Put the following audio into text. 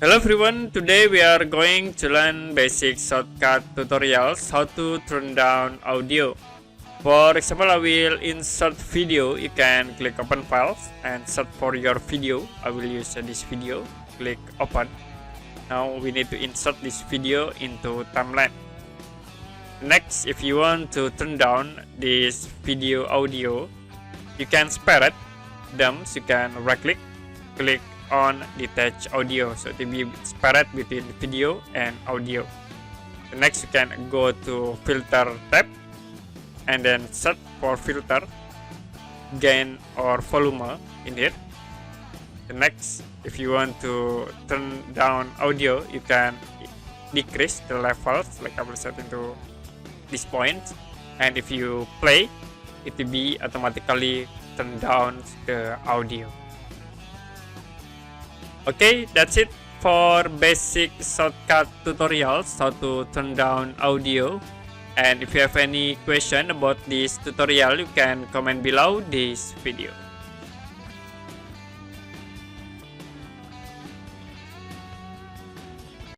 Hello everyone, today we are going to learn basic shortcut tutorials how to turn down audio. For example, I will insert video. You can click open files and search for your video. I will use this video. Click open. Now we need to insert this video into timeline. Next, if you want to turn down this video audio, you can spare it them. So you can right click on detach audio, so to be spared between video and audio. The next, you can go to filter tab and then search for filter gain or volume in it. The next, if you want to turn down audio, you can decrease the levels, like I will set into this point, and if you play, it will be automatically turn down the audio. Okay, that's it for basic shortcut tutorials how to turn down audio. And if you have any question about this tutorial, you can comment below this video.